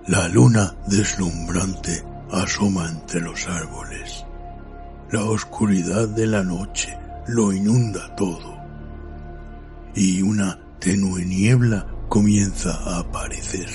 La luna deslumbrante asoma entre los árboles. La oscuridad de la noche lo inunda todo. Y una tenue niebla comienza a aparecer.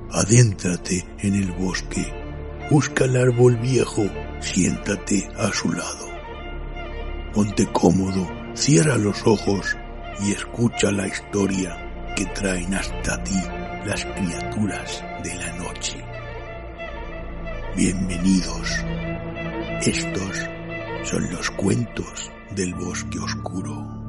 Adéntrate en el bosque. Busca el árbol viejo. Siéntate a su lado. Ponte cómodo, cierra los ojos y escucha la historia que traen hasta ti las criaturas de la noche. Bienvenidos. Estos son los cuentos del bosque oscuro.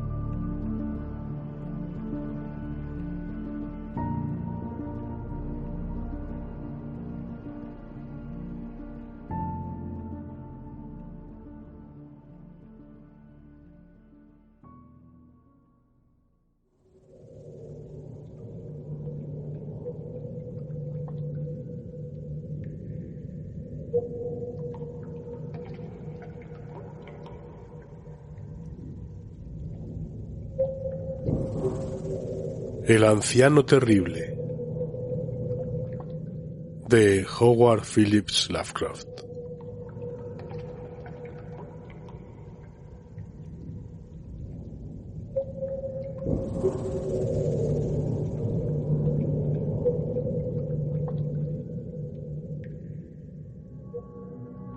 El anciano terrible, de Howard Phillips Lovecraft.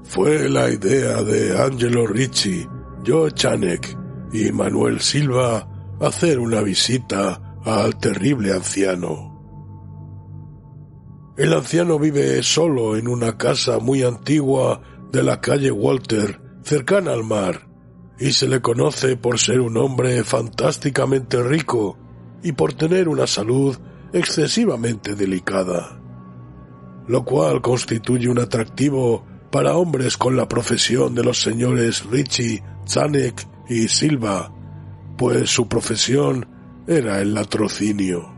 Fue la idea de Angelo Ricci, Joe Chanec y Manuel Silva hacer una visita al terrible anciano. El anciano vive solo en una casa muy antigua de la calle Walter, cercana al mar, y se le conoce por ser un hombre fantásticamente rico y por tener una salud excesivamente delicada, lo cual constituye un atractivo para hombres con la profesión de los señores Ricci, Chanec y Silva, pues su profesión era el latrocinio.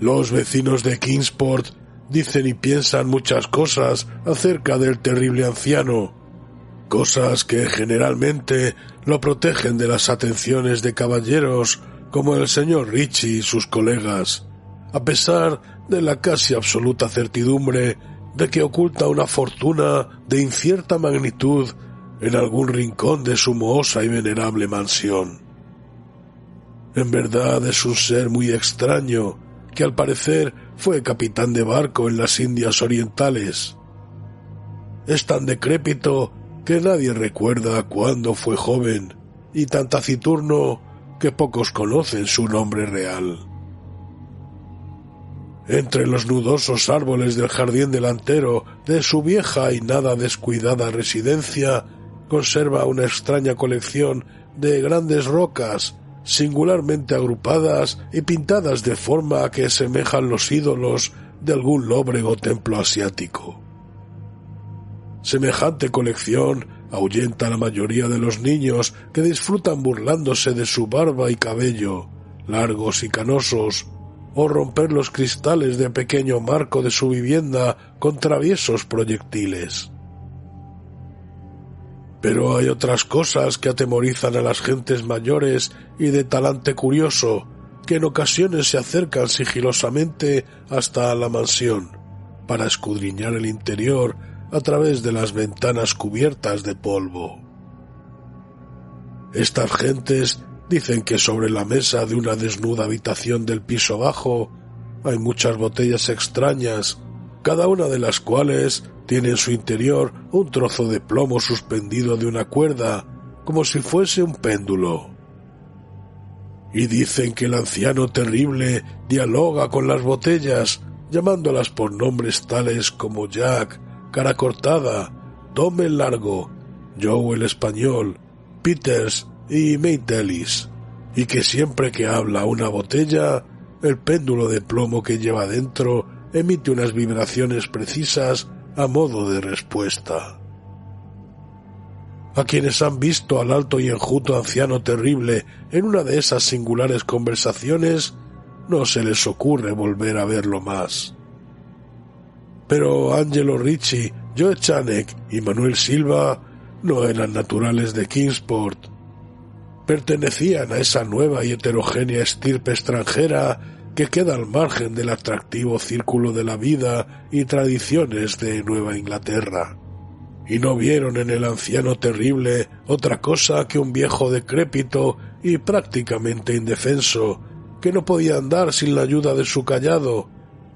Los vecinos de Kingsport dicen y piensan muchas cosas acerca del terrible anciano, cosas que generalmente lo protegen de las atenciones de caballeros como el señor Ricci y sus colegas, a pesar de la casi absoluta certidumbre de que oculta una fortuna de incierta magnitud en algún rincón de su mohosa y venerable mansión. En verdad es un ser muy extraño, que al parecer fue capitán de barco en las Indias Orientales. Es tan decrépito que nadie recuerda cuándo fue joven, y tan taciturno que pocos conocen su nombre real. Entre los nudosos árboles del jardín delantero de su vieja y nada descuidada residencia, conserva una extraña colección de grandes rocas, singularmente agrupadas y pintadas de forma que semejan los ídolos de algún lóbrego templo asiático. Semejante colección ahuyenta a la mayoría de los niños que disfrutan burlándose de su barba y cabello, largos y canosos, o romper los cristales de pequeño marco de su vivienda con traviesos proyectiles. Pero hay otras cosas que atemorizan a las gentes mayores y de talante curioso, que en ocasiones se acercan sigilosamente hasta la mansión, para escudriñar el interior a través de las ventanas cubiertas de polvo. Estas gentes dicen que sobre la mesa de una desnuda habitación del piso bajo hay muchas botellas extrañas, cada una de las cuales tiene en su interior un trozo de plomo suspendido de una cuerda, como si fuese un péndulo. Y dicen que el anciano terrible dialoga con las botellas, llamándolas por nombres tales como Jack, Cara Cortada, Tom el Largo, Joe el Español, Peters y Mate Ellis, y que siempre que habla una botella, el péndulo de plomo que lleva dentro emite unas vibraciones precisas a modo de respuesta. A quienes han visto al alto y enjuto anciano terrible en una de esas singulares conversaciones, no se les ocurre volver a verlo más. Pero Angelo Ricci, Joe Chanec y Manuel Silva no eran naturales de Kingsport. Pertenecían a esa nueva y heterogénea estirpe extranjera que queda al margen del atractivo círculo de la vida y tradiciones de Nueva Inglaterra, y no vieron en el anciano terrible otra cosa que un viejo decrépito y prácticamente indefenso, que no podía andar sin la ayuda de su cayado,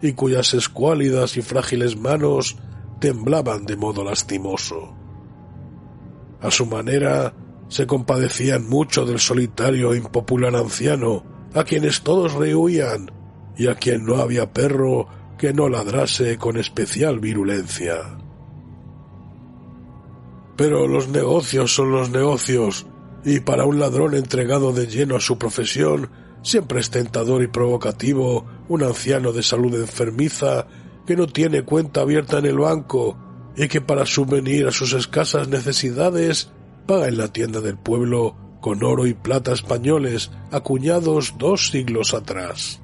y cuyas escuálidas y frágiles manos temblaban de modo lastimoso. A su manera, se compadecían mucho del solitario e impopular anciano, a quienes todos rehuían, y a quien no había perro que no ladrase con especial virulencia. Pero los negocios son los negocios, y para un ladrón entregado de lleno a su profesión, siempre es tentador y provocativo un anciano de salud enfermiza que no tiene cuenta abierta en el banco y que para subvenir a sus escasas necesidades paga en la tienda del pueblo con oro y plata españoles acuñados 2 siglos atrás.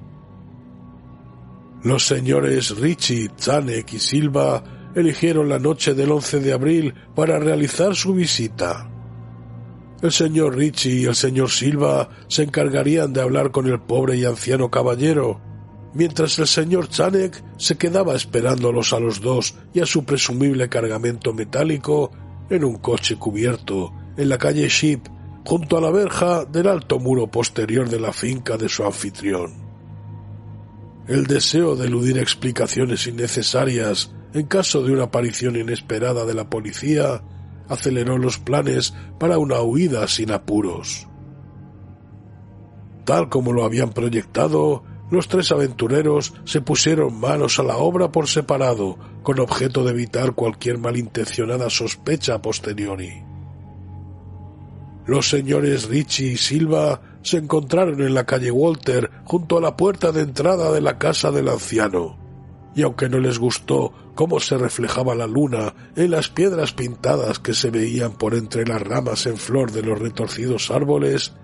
Los señores Ritchie, Chanek y Silva eligieron la noche del 11 de abril para realizar su visita. El señor Ritchie y el señor Silva se encargarían de hablar con el pobre y anciano caballero, mientras el señor Chanek se quedaba esperándolos a los dos y a su presumible cargamento metálico en un coche cubierto en la calle Ship, junto a la verja del alto muro posterior de la finca de su anfitrión. El deseo de eludir explicaciones innecesarias en caso de una aparición inesperada de la policía aceleró los planes para una huida sin apuros. Tal como lo habían proyectado, los 3 aventureros se pusieron manos a la obra por separado, con objeto de evitar cualquier malintencionada sospecha a posteriori. Los señores Ritchie y Silva se encontraron en la calle Walter, junto a la puerta de entrada de la casa del anciano, y aunque no les gustó cómo se reflejaba la luna en las piedras pintadas que se veían por entre las ramas en flor de los retorcidos árboles,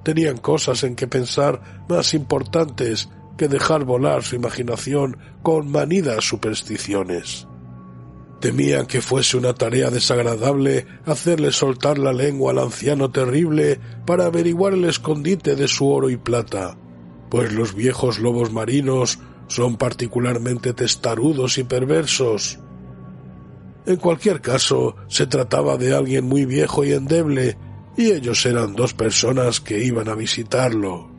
tenían cosas en que pensar más importantes que dejar volar su imaginación con manidas supersticiones. Temían que fuese una tarea desagradable hacerle soltar la lengua al anciano terrible para averiguar el escondite de su oro y plata, pues los viejos lobos marinos son particularmente testarudos y perversos. En cualquier caso, se trataba de alguien muy viejo y endeble, y ellos eran 2 personas que iban a visitarlo.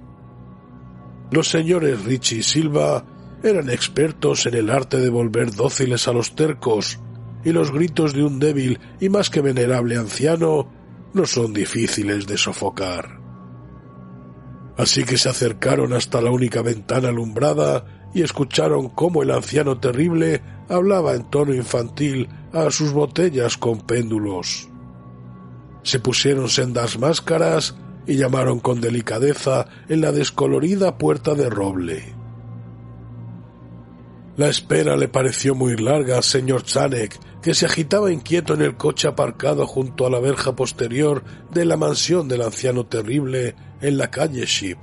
Los señores Ritchie y Silva eran expertos en el arte de volver dóciles a los tercos, y los gritos de un débil y más que venerable anciano no son difíciles de sofocar. Así que se acercaron hasta la única ventana alumbrada y escucharon cómo el anciano terrible hablaba en tono infantil a sus botellas con péndulos. Se pusieron sendas máscaras y llamaron con delicadeza en la descolorida puerta de roble. La espera le pareció muy larga al señor Chanek, que se agitaba inquieto en el coche aparcado junto a la verja posterior de la mansión del anciano terrible en la calle Ship.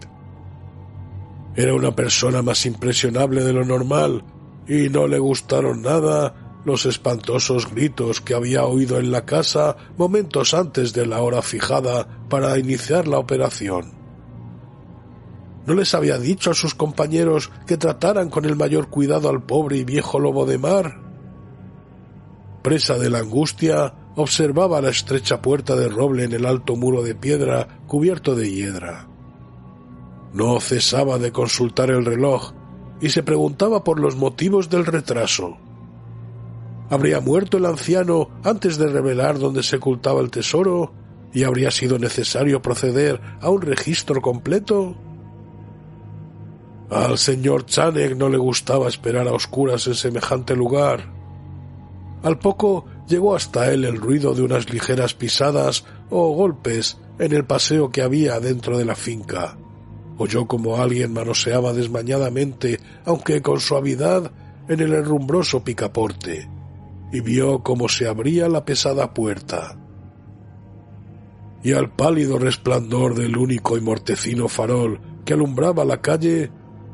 Era una persona más impresionable de lo normal, y no le gustaron nada los espantosos gritos que había oído en la casa momentos antes de la hora fijada para iniciar la operación. ¿No les había dicho a sus compañeros que trataran con el mayor cuidado al pobre y viejo lobo de mar? Presa de la angustia, observaba la estrecha puerta de roble en el alto muro de piedra cubierto de hiedra. No cesaba de consultar el reloj y se preguntaba por los motivos del retraso. ¿Habría muerto el anciano antes de revelar dónde se ocultaba el tesoro y habría sido necesario proceder a un registro completo? Al señor Chanek no le gustaba esperar a oscuras en semejante lugar. Al poco llegó hasta él el ruido de unas ligeras pisadas o golpes en el paseo que había dentro de la finca. Oyó como alguien manoseaba desmañadamente, aunque con suavidad, en el herrumbroso picaporte, y vio cómo se abría la pesada puerta. Y al pálido resplandor del único y mortecino farol que alumbraba la calle,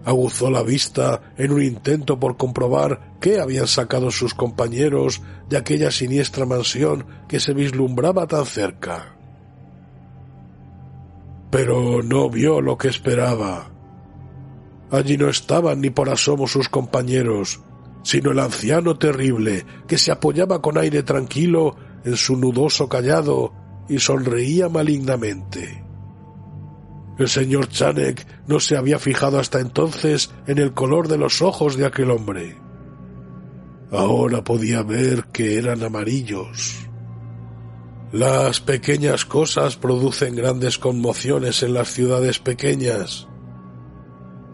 aguzó la vista en un intento por comprobar qué habían sacado sus compañeros de aquella siniestra mansión que se vislumbraba tan cerca. Pero no vio lo que esperaba. Allí no estaban ni por asomo sus compañeros, sino el anciano terrible que se apoyaba con aire tranquilo en su nudoso cayado y sonreía malignamente. El señor Chanek no se había fijado hasta entonces en el color de los ojos de aquel hombre. Ahora podía ver que eran amarillos. Las pequeñas cosas producen grandes conmociones en las ciudades pequeñas.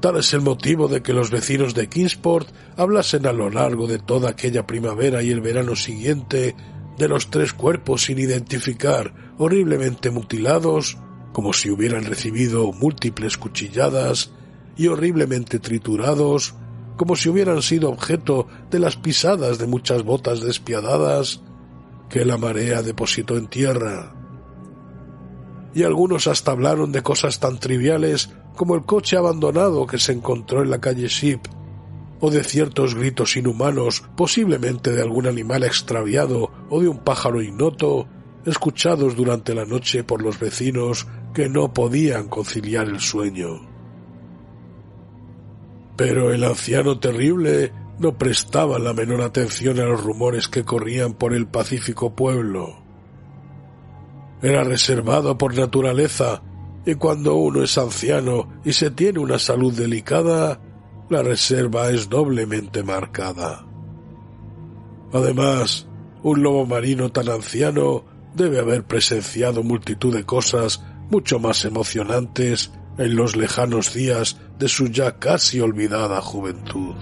Tal es el motivo de que los vecinos de Kingsport hablasen a lo largo de toda aquella primavera y el verano siguiente de los 3 cuerpos sin identificar, horriblemente mutilados, como si hubieran recibido múltiples cuchilladas, y horriblemente triturados, como si hubieran sido objeto de las pisadas de muchas botas despiadadas que la marea depositó en tierra. Y algunos hasta hablaron de cosas tan triviales como el coche abandonado que se encontró en la calle Ship, o de ciertos gritos inhumanos, posiblemente de algún animal extraviado o de un pájaro ignoto, escuchados durante la noche por los vecinos que no podían conciliar el sueño. Pero el anciano terrible no prestaba la menor atención a los rumores que corrían por el pacífico pueblo. Era reservado por naturaleza, y cuando uno es anciano y se tiene una salud delicada, la reserva es doblemente marcada. Además, un lobo marino tan anciano debe haber presenciado multitud de cosas mucho más emocionantes en los lejanos días de su ya casi olvidada juventud.